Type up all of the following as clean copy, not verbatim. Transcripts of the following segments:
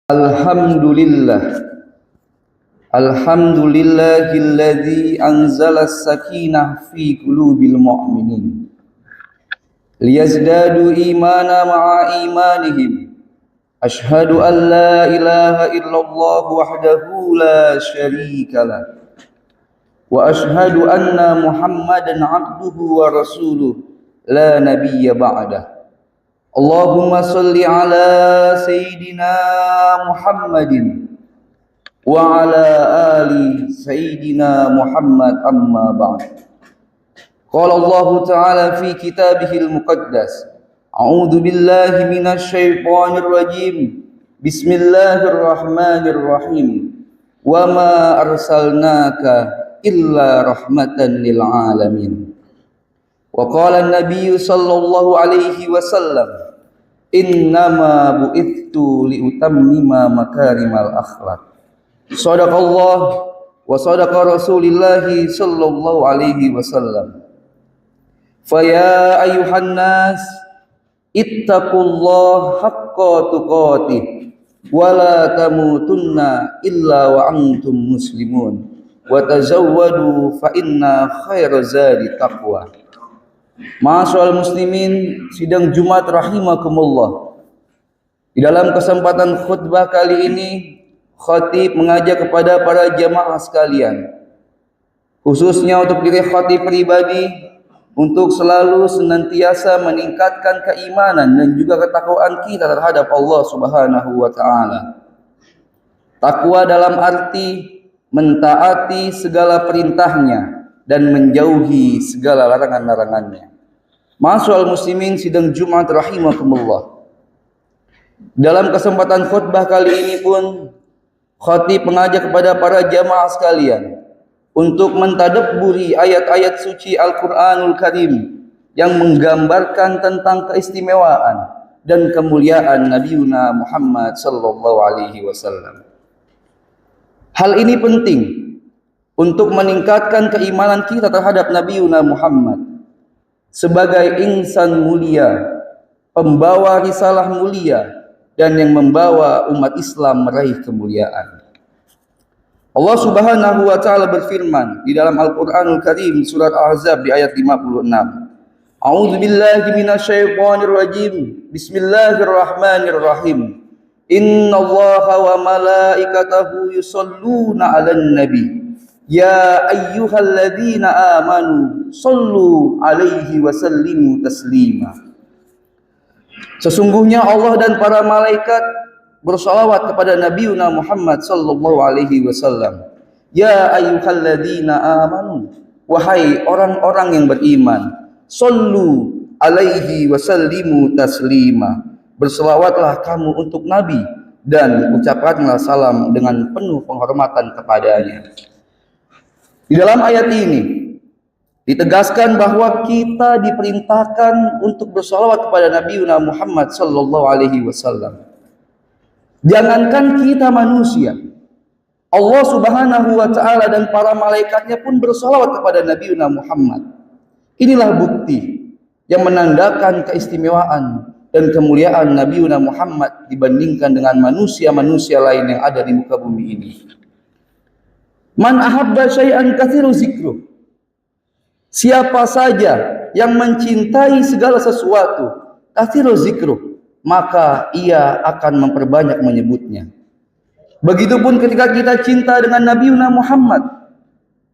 Alhamdulillah. Alhamdulillahilladzi anzala as-sakinah fi qulubil mu'minin liyazdadu imana ma'a imanihim. Ashhadu an la ilaha illallah wahdahu la syarikalah wa ashhadu anna Muhammadan abduhu wa rasuluh la nabiyya ba'dah. Allahumma salli ala Sayyidina Muhammadin wa ala ali Sayyidina Muhammad amma ba'd. Qala Allah Ta'ala fi kitabihil muqaddas, A'udzu billahi minasy syaithanir rajim. Bismillahirrahmanirrahim. Wa ma arsalnaka illa rahmatan lil alamin. Wa qala an-nabiy sallallahu alaihi wasallam, innama bu'ithtu liutammima makarimal akhlaq. Sadaqallah wa sadaqa Rasulullah sallallahu alaihi wasallam. Faya ayuhan nas ittaqullaha haqqa tuqatih wa la tamutunna illa wa antum muslimun wa tazawwadu fa inna khaira zadi taqwa. Ma'asyiral muslimin, sidang Jumat rahimakumullah. Di dalam kesempatan khutbah kali ini, khatib mengajak kepada para jamaah sekalian, khususnya untuk diri khatib pribadi, untuk selalu senantiasa meningkatkan keimanan dan juga ketakwaan kita terhadap Allah Subhanahu wa taala. Takwa dalam arti mentaati segala perintahnya dan menjauhi segala larangan-larangannya. Ma'asyiral muslimin, sidang Jumat rahimakumullah. Dalam kesempatan khutbah kali ini pun khatib mengajak kepada para jamaah sekalian untuk mentadabburi ayat-ayat suci Al-Qur'anul Karim yang menggambarkan tentang keistimewaan dan kemuliaan Nabiuna Muhammad sallallahu alaihi wasallam. Hal ini penting untuk meningkatkan keimanan kita terhadap Nabiuna Muhammad sebagai insan mulia, pembawa risalah mulia, dan yang membawa umat Islam meraih kemuliaan. Allah Subhanahu wa taala berfirman di dalam Al-Qur'anul Karim surat Ahzab di ayat 56. A'udzu billahi minasyaitonir rajim. Bismillahirrahmanirrahim. Innallaha wa malaikatahu yusholluna 'alan nabi. Ya ayyuhalladzina amanu shallu 'alaihi wa sallimu taslima. Sesungguhnya Allah dan para malaikat bersalawat kepada Nabiuna Muhammad sallallahu alaihi wasallam. Ya ayyuhalladzina amanu, wahai orang-orang yang beriman, shallu 'alaihi wa sallimu taslima. Berselawatlah kamu untuk Nabi dan ucapkanlah salam dengan penuh penghormatan kepadanya. Di dalam ayat ini ditegaskan bahwa kita diperintahkan untuk bersalawat kepada Nabiuna Muhammad sallallahu alaihi wasallam. Jangankan kita manusia, Allah Subhanahu wa taala dan para malaikatnya pun bersalawat kepada Nabiuna Muhammad. Inilah bukti yang menandakan keistimewaan dan kemuliaan Nabiuna Muhammad dibandingkan dengan manusia-manusia lain yang ada di muka bumi ini. Man ahabba syai'an katsiru zikruh. Siapa saja yang mencintai segala sesuatu, katsiru zikruh, maka ia akan memperbanyak menyebutnya. Begitupun ketika kita cinta dengan Nabiuna Muhammad,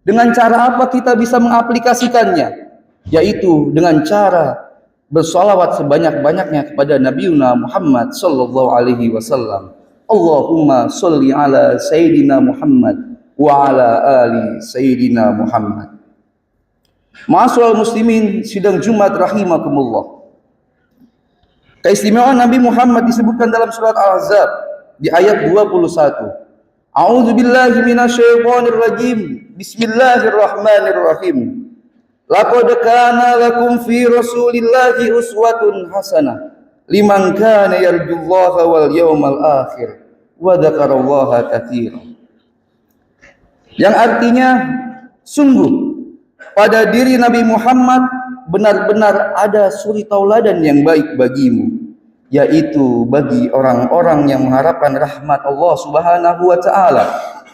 dengan cara apa kita bisa mengaplikasikannya? Yaitu dengan cara bersalawat sebanyak-banyaknya kepada Nabiuna Muhammad sallallahu alaihi wasallam. Allahumma sholli ala Sayyidina Muhammad wa ala ali Sayyidina Muhammad. Ma'asyiral muslimin, sidang Jumat rahimakumullah. Keistimewaan Nabi Muhammad disebutkan dalam surat Al-Ahzab di ayat 21. A'udzu billahi minasyaitonir rajim. Bismillahirrahmanirrahim. Laqad kana lakum fi Rasulillahi uswatun hasanah liman kana yarjullaha wal yawmal akhir wa dzakarallaha katsiran. Yang artinya, sungguh pada diri Nabi Muhammad benar-benar ada suri tauladan yang baik bagimu yaitu bagi orang-orang yang mengharapkan rahmat Allah Subhanahu wa taala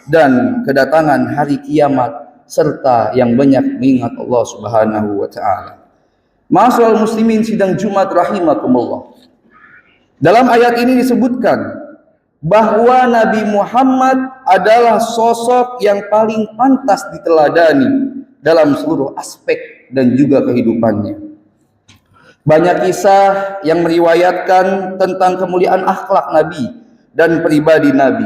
dan kedatangan hari kiamat serta yang banyak mengingat Allah Subhanahu wa taala. Ma'asyiral muslimin sidang Jumat rahimakumullah. Dalam ayat ini disebutkan bahwa Nabi Muhammad adalah sosok yang paling pantas diteladani dalam seluruh aspek dan juga kehidupannya. Banyak kisah yang meriwayatkan tentang kemuliaan akhlak Nabi dan pribadi Nabi,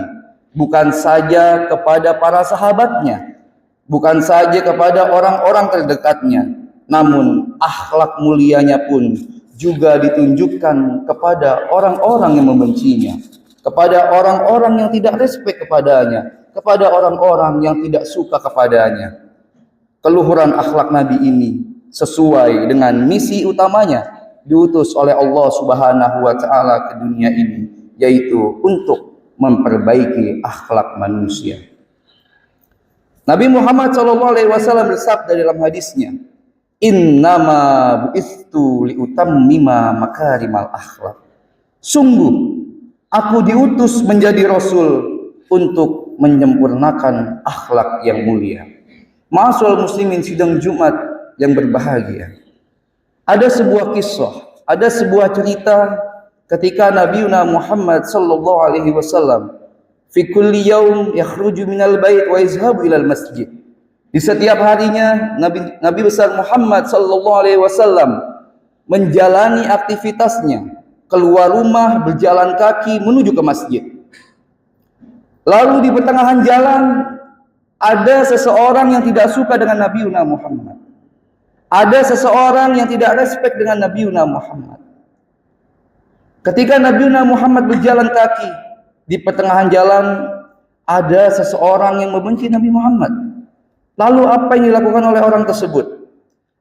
bukan saja kepada para sahabatnya, bukan saja kepada orang-orang terdekatnya, namun akhlak mulianya pun juga ditunjukkan kepada orang-orang yang membencinya, kepada orang-orang yang tidak respek kepadanya, kepada orang-orang yang tidak suka kepadanya. Keluhuran akhlak Nabi ini sesuai dengan misi utamanya diutus oleh Allah Subhanahu wa taala ke dunia ini, yaitu untuk memperbaiki akhlak manusia. Nabi Muhammad SAW bersabda dalam hadisnya, "Innama bu'istu liutammima makarimal akhlak." Sungguh aku diutus menjadi rasul untuk menyempurnakan akhlak yang mulia. Ma'asyiral muslimin sidang Jumat yang berbahagia. Ada sebuah kisah, ada sebuah cerita ketika Nabi Muhammad sallallahu alaihi wasallam fi kulli yaum yakhruju minal bait wa yazhabu ilal masjid. Di setiap harinya Nabi besar Muhammad sallallahu alaihi wasallam menjalani aktivitasnya, keluar rumah, berjalan kaki menuju ke masjid. Lalu di pertengahan jalan ada seseorang yang tidak suka dengan Nabi Muhammad. Ada seseorang yang tidak respek dengan Nabi Muhammad. Ketika Nabi Muhammad berjalan kaki di pertengahan jalan, ada seseorang yang membenci Nabi Muhammad. Lalu apa yang dilakukan oleh orang tersebut?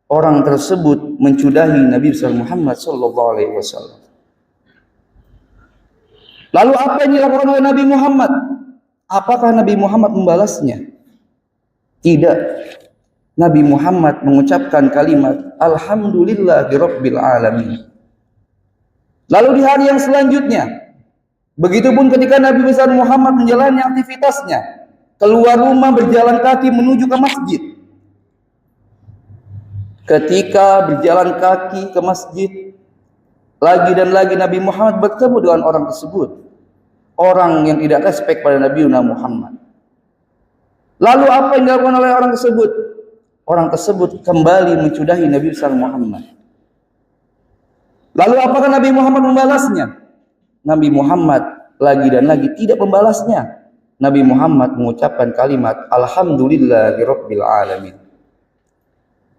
Orang tersebut mencudahi Nabi Muhammad sallallahu alaihi wasallam. Lalu apa yang dilakukan oleh Nabi Muhammad? Apakah Nabi Muhammad membalasnya? Tidak. Nabi Muhammad mengucapkan kalimat Alhamdulillahirabbil alamin. Lalu di hari yang selanjutnya, begitupun ketika Nabi besar Muhammad menjalani aktivitasnya, keluar rumah berjalan kaki menuju ke masjid. Ketika berjalan kaki ke masjid, lagi dan lagi Nabi Muhammad bertemu dengan orang tersebut, orang yang tidak respek pada Nabi Muhammad. Lalu apa yang dilakukan oleh orang tersebut? Orang tersebut kembali mencudahi Nabi besar Muhammad. Lalu apakah Nabi Muhammad membalasnya? Nabi Muhammad lagi dan lagi tidak membalasnya. Nabi Muhammad mengucapkan kalimat Alhamdulillahirabbil alamin.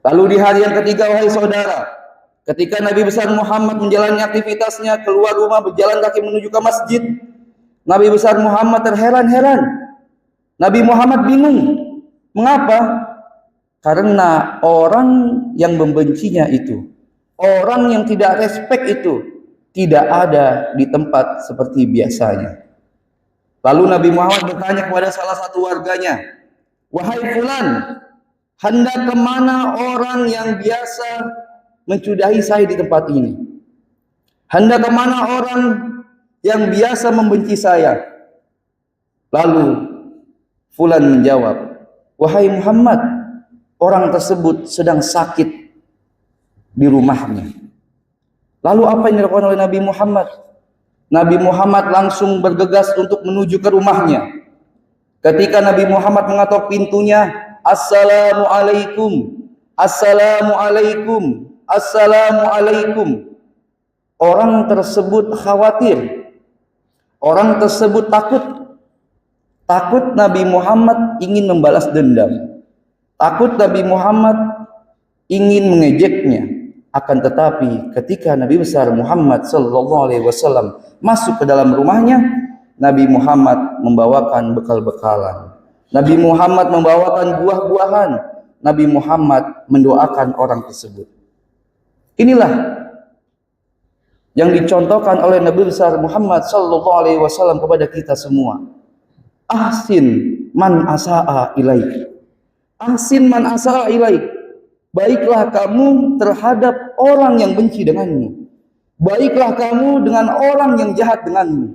Lalu di hari yang ketiga, wahai saudara, ketika Nabi besar Muhammad menjalani aktivitasnya, keluar rumah berjalan kaki menuju ke masjid, Nabi besar Muhammad terheran-heran. Nabi Muhammad bingung. Mengapa? Karena orang yang membencinya itu, orang yang tidak respek itu, tidak ada di tempat seperti biasanya. Lalu Nabi Muhammad bertanya kepada salah satu warganya, "Wahai fulan, hendak kemana orang yang biasa mencudahi saya di tempat ini? Hendak kemana orang yang biasa membenci saya?" Lalu fulan menjawab, "Wahai Muhammad, orang tersebut sedang sakit di rumahnya." Lalu apa yang dilakukan oleh Nabi Muhammad? Nabi Muhammad langsung bergegas untuk menuju ke rumahnya. Ketika Nabi Muhammad mengetok pintunya, "Assalamualaikum, Assalamualaikum, Assalamualaikum." Orang tersebut khawatir. Orang tersebut takut. Takut Nabi Muhammad ingin membalas dendam. Takut Nabi Muhammad ingin mengejeknya. Akan tetapi ketika Nabi besar Muhammad sallallahu alaihi wasallam masuk ke dalam rumahnya, Nabi Muhammad membawakan bekal-bekalan. Nabi Muhammad membawakan buah-buahan. Nabi Muhammad mendoakan orang tersebut. Inilah yang dicontohkan oleh Nabi besar Muhammad sallallahu alaihi wasallam kepada kita semua. Ahsin man asaa ilaik. Ahsin man asaa ilaik. Baiklah kamu terhadap orang yang benci denganmu. Baiklah kamu dengan orang yang jahat denganmu.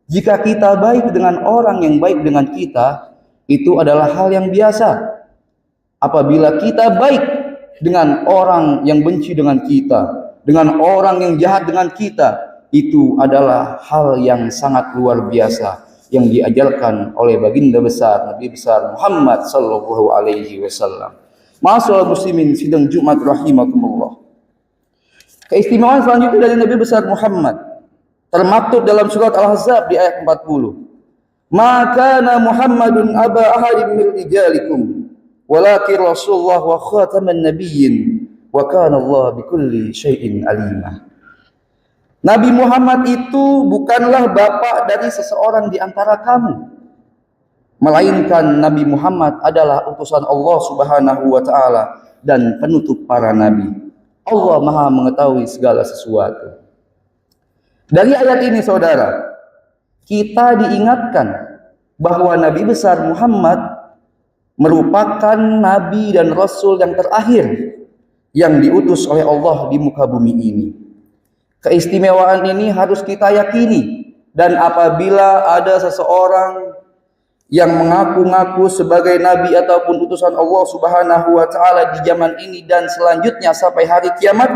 Jika kita baik dengan orang yang baik dengan kita, itu adalah hal yang biasa. Apabila kita baik dengan orang yang benci dengan kita, dengan orang yang jahat dengan kita, itu adalah hal yang sangat luar biasa yang diajarkan oleh baginda besar Nabi besar Muhammad sallallahu alaihi wasallam. Ma'asyiral muslimin sidang Jumat rahimakumullah. Keistimewaan selanjutnya dari Nabi besar Muhammad termaktub dalam surat Al-Ahzab di ayat 40. Maka Muhammadun aba ahadin min rijalikum walakin Rasulullah wa khataman nabiyyin wa kana Allah bikulli syai'in alima. Nabi Muhammad itu bukanlah bapak dari seseorang di antara kamu, melainkan Nabi Muhammad adalah utusan Allah Subhanahu wa taala dan penutup para nabi. Allah Maha mengetahui segala sesuatu. Dari ayat ini saudara, kita diingatkan bahwa Nabi besar Muhammad merupakan nabi dan rasul yang terakhir yang diutus oleh Allah di muka bumi ini. Keistimewaan ini harus kita yakini, dan apabila ada seseorang yang mengaku-ngaku sebagai nabi ataupun utusan Allah Subhanahu wa taala di zaman ini dan selanjutnya sampai hari kiamat,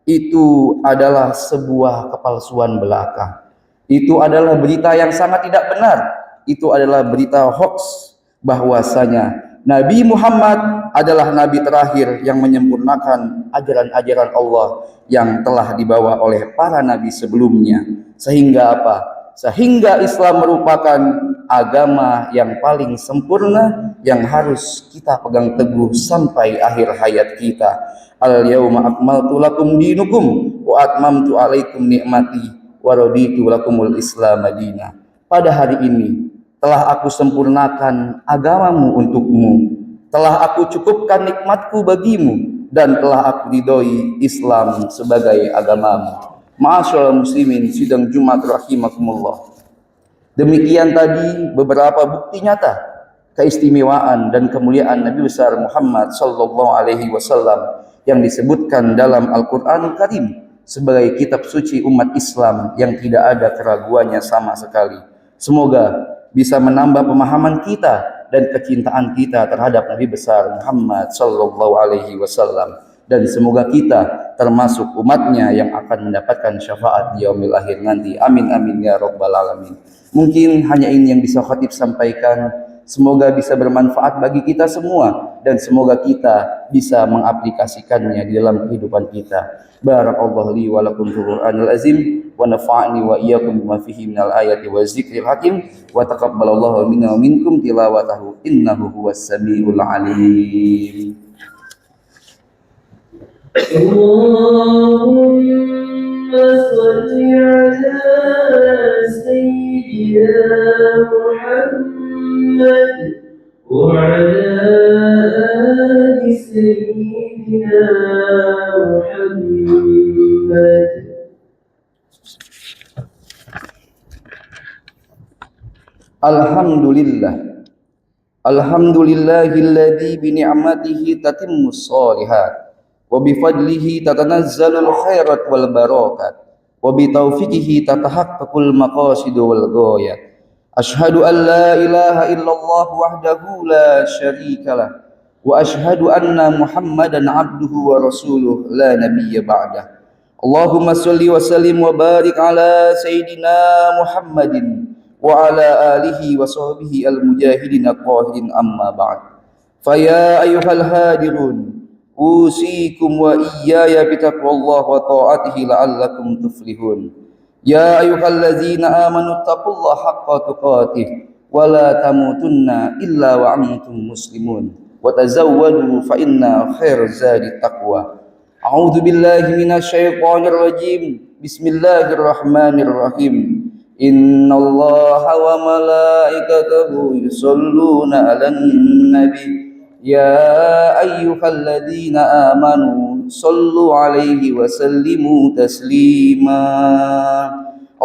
itu adalah sebuah kepalsuan belaka. Itu adalah berita yang sangat tidak benar. Itu adalah berita hoax bahwasanya Nabi Muhammad adalah nabi terakhir yang menyempurnakan ajaran-ajaran Allah yang telah dibawa oleh para nabi sebelumnya. Sehingga apa? Sehingga Islam merupakan agama yang paling sempurna yang harus kita pegang teguh sampai akhir hayat kita. Al-yauma akmaltu lakum dinukum wa atmamtu alaikum ni'mati wa raditu lakumul Islam madina. Pada hari ini telah aku sempurnakan agamamu untukmu, telah aku cukupkan nikmatku bagimu, dan telah aku ridhoi Islam sebagai agamamu. Ma'asyiral muslimin sidang Jumat rahimakumullah. Demikian tadi beberapa bukti nyata keistimewaan dan kemuliaan Nabi besar Muhammad sallallahu alaihi wasallam yang disebutkan dalam Al-Qur'anul Karim sebagai kitab suci umat Islam yang tidak ada keraguannya sama sekali. Semoga bisa menambah pemahaman kita dan kecintaan kita terhadap Nabi besar Muhammad sallallahu alaihi wasallam, dan semoga kita termasuk umatnya yang akan mendapatkan syafaat di yaumil akhir nanti. Amin amin ya rabbal alamin. Mungkin hanya ini yang bisa khatib sampaikan. Semoga bisa bermanfaat bagi kita semua dan semoga kita bisa mengaplikasikannya di dalam kehidupan kita. Barakallahu li wa lakum fil Qur'anil azim wa nafa'ani wa iyyakum bima fihi minal ayati wa zikril hakim wa taqabbalallahu minna wa minkum tilawatahu innahu huwas samiul alim. Allahumma shalli ala sayyidina Muhammad wa ala ali sayyidina Muhammad. Alhamdulillahilladzi bi ni'matihi tatimmus shalihat wa bi fadlihi tatanazzalul khairat wal barakat wa bi taufiqihi tatahaqqaqul maqasid wal ghayat. Ashhadu an la ilaha illallah wahdahu la syarikalah wa ashhadu anna Muhammadan abduhu wa rasuluh la nabiyya ba'dah. Allahumma shalli wa sallim wa barik ala sayyidina Muhammadin wa ala alihi wa sahbihi al-mujahidin al-qahirin amma ba'd. Faya ayyuhal hadirun usikum wa iyaya bitaqwallah wa ta'atihi la'allakum tuflihun. Ya ayyuhallazina amanu taqullaha haqqa tuqatih wa la tamutunna illa wa antum muslimun wa tazawwadu fa inna khairaz zadi taqwa. A'udzu billahi minasy syaithanir rajim. Bismillahirrahmanirrahim. Innallaha wa malaikatahu yusholluna 'alan nabi ya ayyuhalladzina amanu shallu 'alaihi wa sallimu taslima.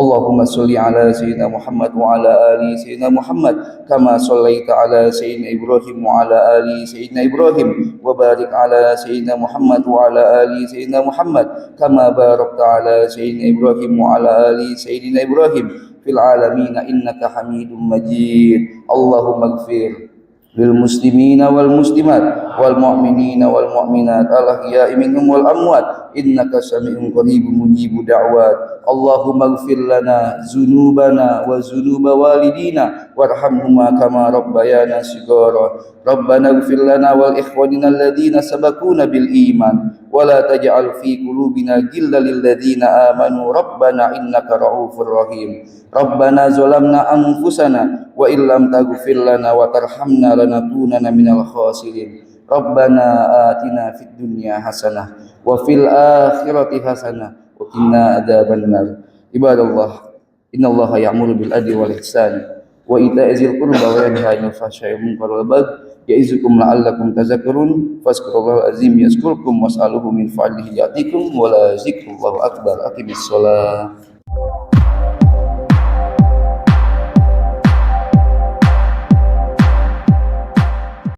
Allahumma sholli ala sayyidina Muhammad wa ala ali sayyidina Muhammad kama shallaita ala sayyidina Ibrahim wa ala ali sayyidina Ibrahim wa barik ala sayyidina Muhammad wa ala ali sayyidina Muhammad kama barakta ala sayyidina Ibrahim wa ala ali sayyidina Ibrahim fil alamin innaka Hamidum Majid. Allahumma ighfir lil muslimina wal muslimat wal mu'minina wal mu'minat al ahya'i minhum wal amwat innaka sami'un qaribun mujibud da'wat. Allahumma ighfir lana dzunubana wa dzunuba walidina warhamhuma kama rabbayana shighara. Rabbana ighfir lana wal ikhwanina alladhina sabaquna bil iman wa la taj'al fi qulubina ghillan lil ladzina amanu rabbana innaka ra'ufur rahim. Rabbana zalamna anfusana wa illam taghfir lana wa tarhamna lanakunanna minal khasirin. Rabbana atina fid dunya hasanah wa fil akhirati hasanah wa qina adzabannar. Ibadallah, innallaha ya'muru bil adli wal ihsani wa ita'i dzil qurba wa yanha 'anil fahsya'i wal munkari wal baghi ya'izukum la'allakum tadhakkarun. Fazkurullahal azim yazkurkum was'aluhu min fadlihi ya'tikum wa la zikrullahi akbar. Aqimis shalah.